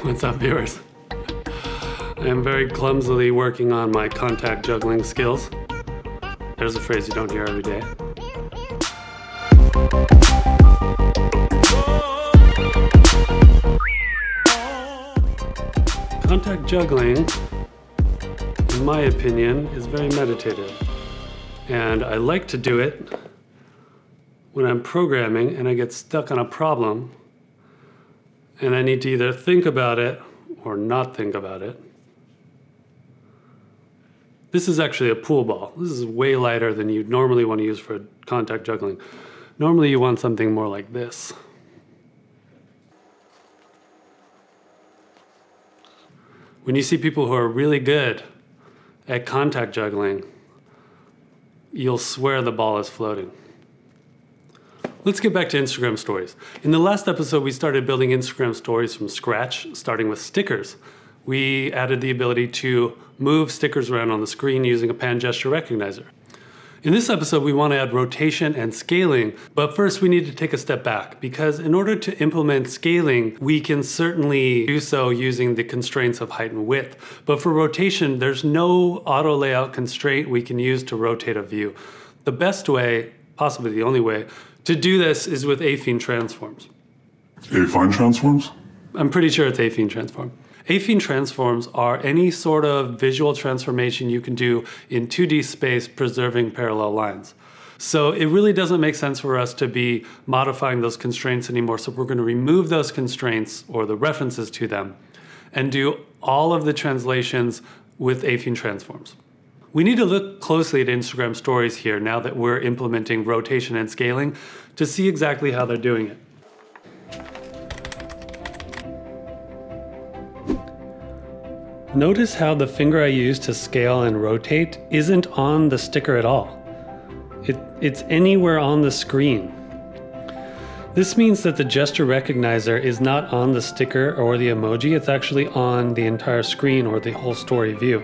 What's up, viewers? I am very clumsily working on my contact juggling skills. There's a phrase you don't hear every day. Contact juggling, in my opinion, is very meditative. And I like to do it when I'm programming and I get stuck on a problem and I need to either think about it or not think about it. This is actually a pool ball. This is way lighter than you'd normally want to use for contact juggling. Normally you want something more like this. When you see people who are really good at contact juggling, you'll swear the ball is floating. Let's get back to Instagram stories. In the last episode, we started building Instagram stories from scratch, starting with stickers. We added the ability to move stickers around on the screen using a pan gesture recognizer. In this episode, we want to add rotation and scaling, but first we need to take a step back because in order to implement scaling, we can certainly do so using the constraints of height and width. But for rotation, there's no auto layout constraint we can use to rotate a view. The best way, possibly the only way, to do this is with affine transforms. Affine transforms? I'm pretty sure it's affine transform. Affine transforms are any sort of visual transformation you can do in 2D space preserving parallel lines. So it really doesn't make sense for us to be modifying those constraints anymore. So we're going to remove those constraints or the references to them and do all of the translations with affine transforms. We need to look closely at Instagram stories here now that we're implementing rotation and scaling to see exactly how they're doing it. Notice how the finger I use to scale and rotate isn't on the sticker at all. It's anywhere on the screen. This means that the gesture recognizer is not on the sticker or the emoji, it's actually on the entire screen or the whole story view.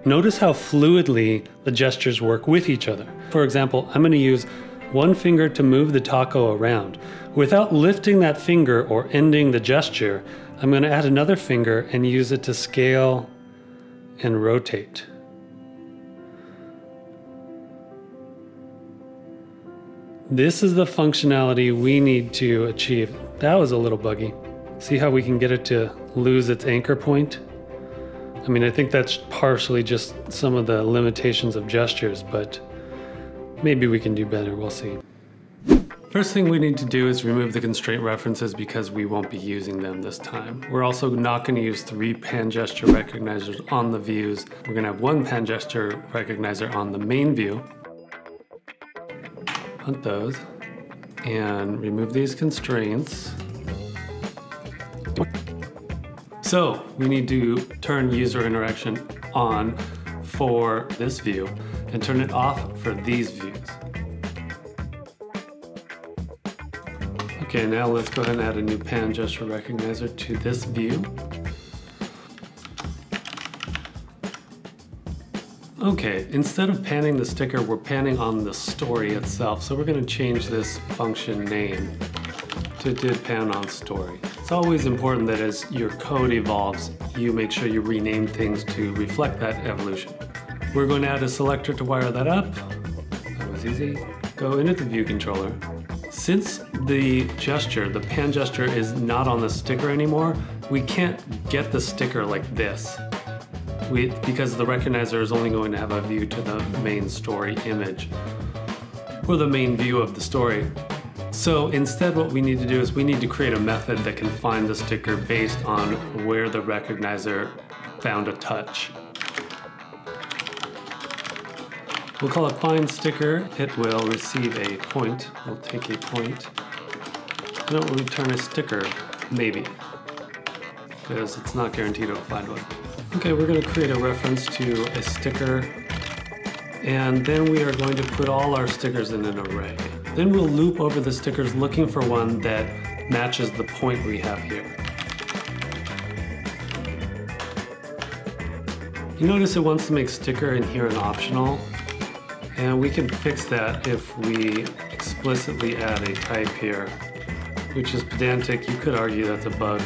Notice how fluidly the gestures work with each other. For example, I'm going to use one finger to move the taco around. Without lifting that finger or ending the gesture, I'm going to add another finger and use it to scale and rotate. This is the functionality we need to achieve. That was a little buggy. See how we can get it to lose its anchor point? I mean, I think that's partially just some of the limitations of gestures, but maybe we can do better, we'll see. First thing we need to do is remove the constraint references because we won't be using them this time. We're also not going to use 3 pan gesture recognizers on the views. We're going to have 1 pan gesture recognizer on the main view. Hunt those and remove these constraints. So we need to turn user interaction on for this view and turn it off for these views. Okay, now let's go ahead and add a new pan gesture recognizer to this view. Okay, instead of panning the sticker, we're panning on the story itself. So we're going to change this function name to did pan on story. It's always important that as your code evolves, you make sure you rename things to reflect that evolution. We're going to add a selector to wire that up. That was easy. Go into the view controller. Since the gesture, the pan gesture, is not on the sticker anymore, we can't get the sticker like this. Because the recognizer is only going to have a view to the main story image, or the main view of the story. So instead what we need to do is we need to create a method that can find the sticker based on where the recognizer found a touch. We'll call it find sticker. It will receive a point. We'll take a point. And it will return a sticker, maybe, because it's not guaranteed to find one. Okay, we're going to create a reference to a sticker, and then we are going to put all our stickers in an array. Then we'll loop over the stickers looking for one that matches the point we have here. You notice it wants to make sticker in here an optional, and we can fix that if we explicitly add a type here which is pedantic. You could argue that's a bug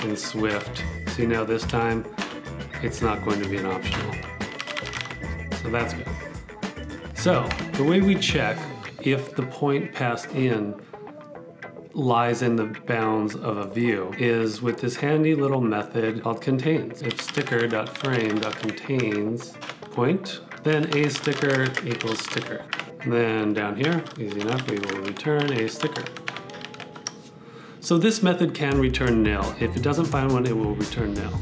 in Swift. See now this time, it's not going to be an optional. So that's good. So the way we check if the point passed in lies in the bounds of a view is with this handy little method called contains. If sticker.frame.contains point, then a sticker equals sticker. Then down here, easy enough, we will return a sticker. So this method can return nil. If it doesn't find one, it will return nil.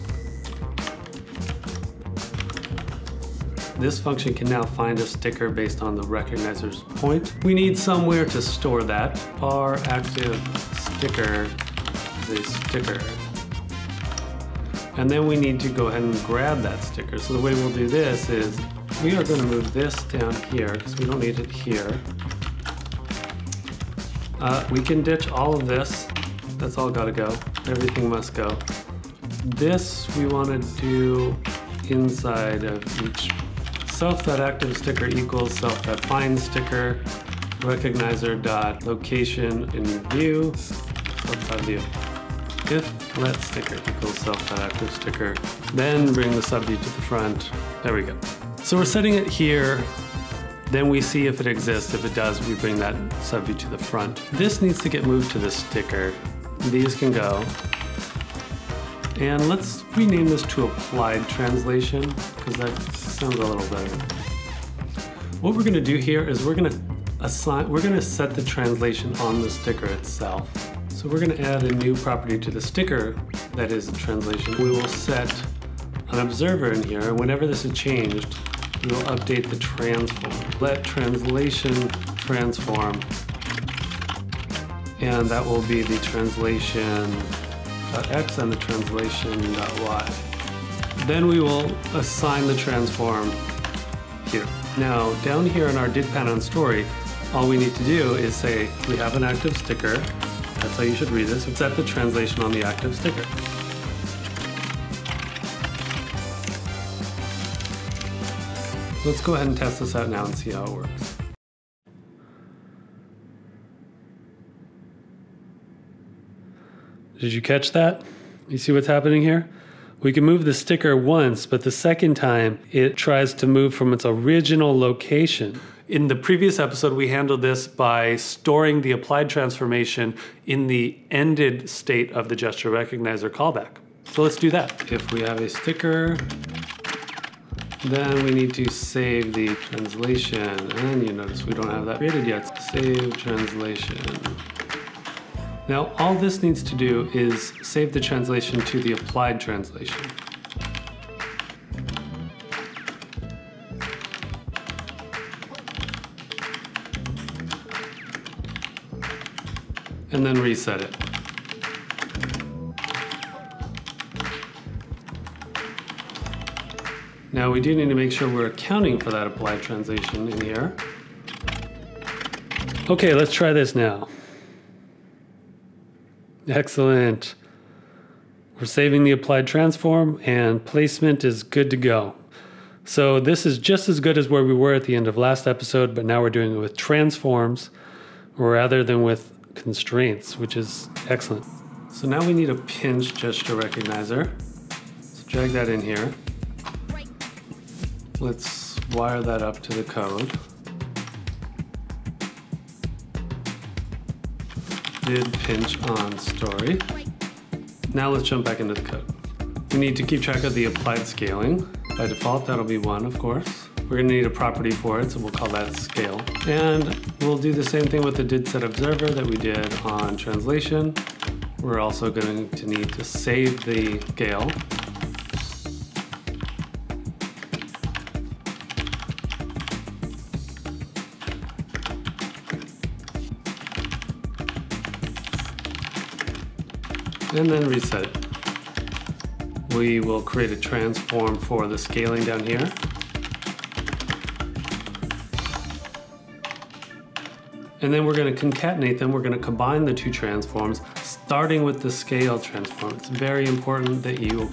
This function can now find a sticker based on the recognizer's point. We need somewhere to store that. Our active sticker is a sticker. And then we need to go ahead and grab that sticker. So the way we'll do this is we are going to move this down here because we don't need it here. We can ditch all of this. That's all got to go. Everything must go. This we want to do inside of each self.active sticker equals self.find sticker recognizer.location in view self.view. If let sticker equals self.active sticker, then bring the subview to the front. There we go. So we're setting it here. Then we see if it exists. If it does, we bring that subview to the front. This needs to get moved to the sticker. These can go. And let's rename this to applied translation because that sounds a little better. What we're going to do here is we're going to set the translation on the sticker itself. So we're going to add a new property to the sticker that is a translation. We will set an observer in here, and whenever this is changed, we will update the transform. Let translation transform, and that will be the translation.x and the translation.y. Then we will assign the transform here. Now, down here in our did pan on story, all we need to do is say we have an active sticker. That's how you should read this. Set the translation on the active sticker. Let's go ahead and test this out now and see how it works. Did you catch that? You see what's happening here? We can move the sticker once, but the second time it tries to move from its original location. In the previous episode, we handled this by storing the applied transformation in the ended state of the gesture recognizer callback. So let's do that. If we have a sticker, then we need to save the translation. And you notice we don't have that created yet. Save translation. Now, all this needs to do is save the translation to the applied translation. And then reset it. Now we do need to make sure we're accounting for that applied translation in here. Okay, let's try this now. Excellent. We're saving the applied transform and placement is good to go. So this is just as good as where we were at the end of last episode, but now we're doing it with transforms rather than with constraints, which is excellent. So now we need a pinch gesture recognizer. So drag that in here. Let's wire that up to the code. Did pinch on story. Now let's jump back into the code. We need to keep track of the applied scaling. By default, that'll be 1, of course. We're going to need a property for it, so we'll call that scale. And we'll do the same thing with the did set observer that we did on translation. We're also going to need to save the scale. And then reset it. We will create a transform for the scaling down here. And then we're going to concatenate them. We're going to combine the two transforms, starting with the scale transform. It's very important that you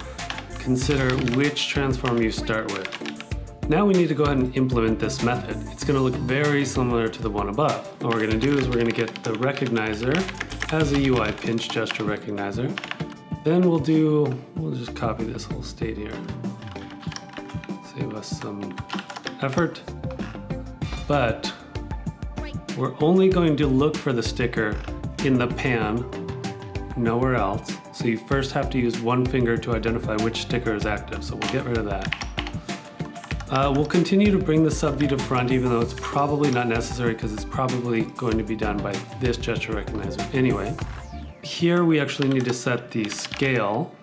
consider which transform you start with. Now we need to go ahead and implement this method. It's going to look very similar to the one above. What we're going to do is we're going to get the recognizer as a UI pinch gesture recognizer. Then we'll just copy this whole state here. Save us some effort. But we're only going to look for the sticker in the pan, nowhere else. So you first have to use one finger to identify which sticker is active. So we'll get rid of that. We'll continue to bring the subview to front, even though it's probably not necessary because it's probably going to be done by this gesture recognizer anyway. Here we actually need to set the scale,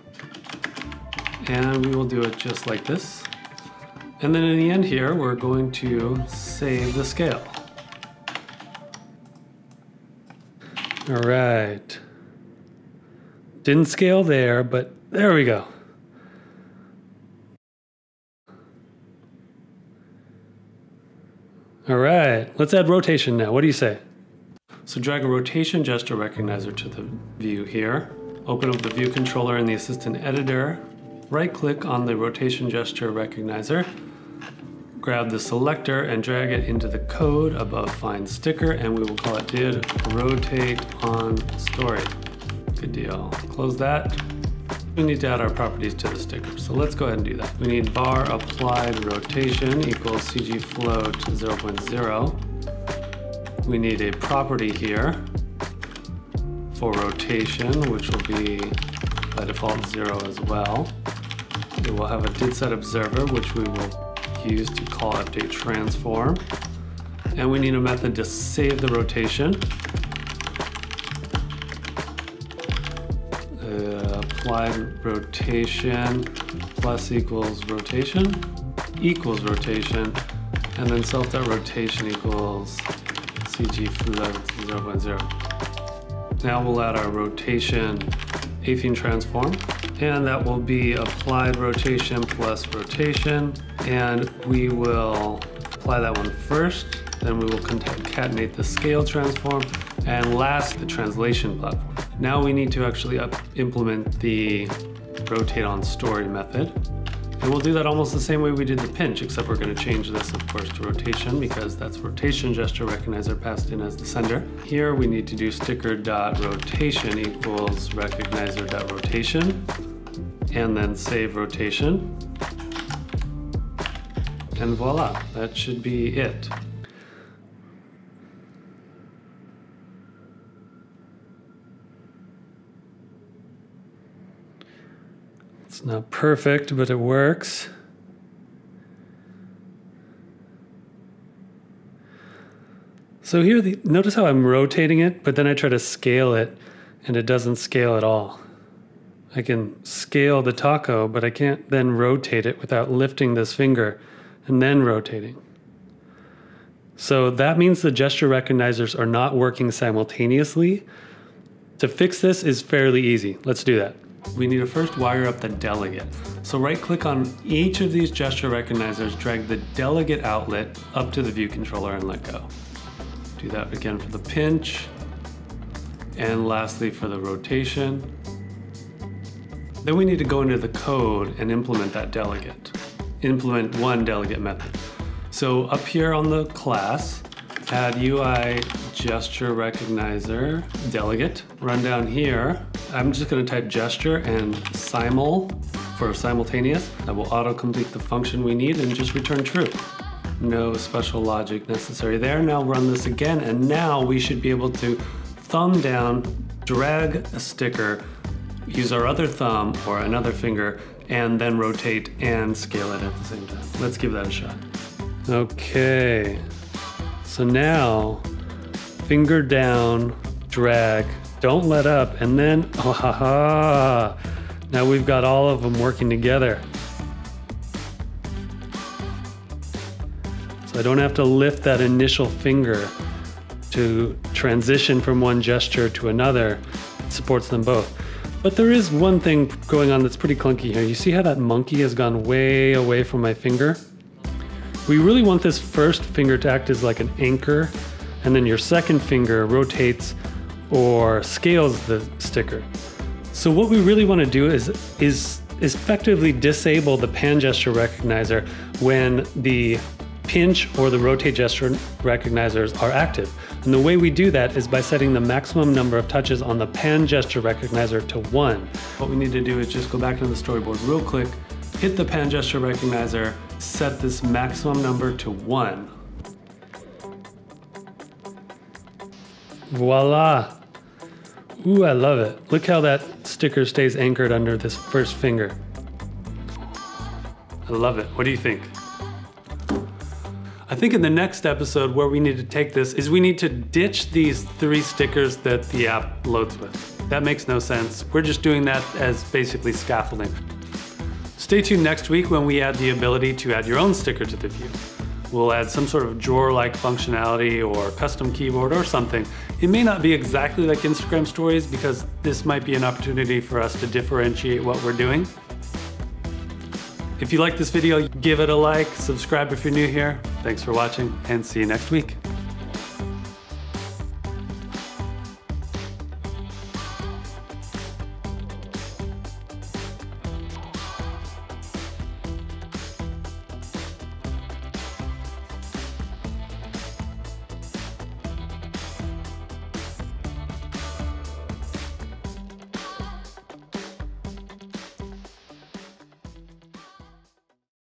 and we will do it just like this. And then in the end here, we're going to save the scale. All right. Didn't scale there, but there we go. All right, let's add rotation now. What do you say? So drag a rotation gesture recognizer to the view here. Open up the view controller in the assistant editor. Right-click on the rotation gesture recognizer. Grab the selector and drag it into the code above find sticker, and we will call it did rotate on story. Good deal. Close that. We need to add our properties to the sticker, so let's go ahead and do that. We need var applied rotation equals CG float 0.0. We need a property here for rotation, which will be by default 0 as well. We will have a did set observer, which we will use to call update transform. And we need a method to save the rotation. Applied rotation plus equals rotation, and then self.rotation equals CG float 0.0. Now we'll add our rotation affine transform, and that will be applied rotation plus rotation, and we will apply that one first, then we will concatenate the scale transform, and last the translation platform. Now we need to actually implement the rotate on story method. And we'll do that almost the same way we did the pinch, except we're going to change this, of course, to rotation because that's rotation gesture recognizer passed in as the sender. Here we need to do sticker.rotation equals recognizer.rotation, and then save rotation. And voila, that should be it. It's not perfect, but it works. So here, notice how I'm rotating it, but then I try to scale it, and it doesn't scale at all. I can scale the taco, but I can't then rotate it without lifting this finger and then rotating. So that means the gesture recognizers are not working simultaneously. To fix this is fairly easy. Let's do that. We need to first wire up the delegate. So right-click on each of these gesture recognizers, drag the delegate outlet up to the view controller and let go. Do that again for the pinch, and lastly for the rotation. Then we need to go into the code and implement that delegate. Implement one delegate method. So up here on the class, add UI gesture recognizer delegate. Run down here. I'm just going to type gesture and simul for simultaneous. That will auto-complete the function we need and just return true. No special logic necessary there. Now run this again, and now we should be able to thumb down, drag a sticker, use our other thumb or another finger, and then rotate and scale it at the same time. Let's give that a shot. Okay. So now, finger down, drag, don't let up, and then, oh ha ha! Now we've got all of them working together. So I don't have to lift that initial finger to transition from one gesture to another. It supports them both. But there is one thing going on that's pretty clunky here. You see how that monkey has gone way away from my finger? We really want this first finger to act as like an anchor, and then your second finger rotates or scales the sticker. So what we really want to do is effectively disable the pan gesture recognizer when the pinch or the rotate gesture recognizers are active. And the way we do that is by setting the maximum number of touches on the pan gesture recognizer to 1. What we need to do is just go back into the storyboard real quick, hit the pan gesture recognizer, set this maximum number to 1. Voila! Ooh, I love it. Look how that sticker stays anchored under this first finger. I love it. What do you think? I think in the next episode where we need to take this is we need to ditch these 3 stickers that the app loads with. That makes no sense. We're just doing that as basically scaffolding. Stay tuned next week when we add the ability to add your own sticker to the view. We'll add some sort of drawer-like functionality or custom keyboard or something. It may not be exactly like Instagram stories because this might be an opportunity for us to differentiate what we're doing. If you like this video, give it a like, subscribe if you're new here. Thanks for watching and see you next week.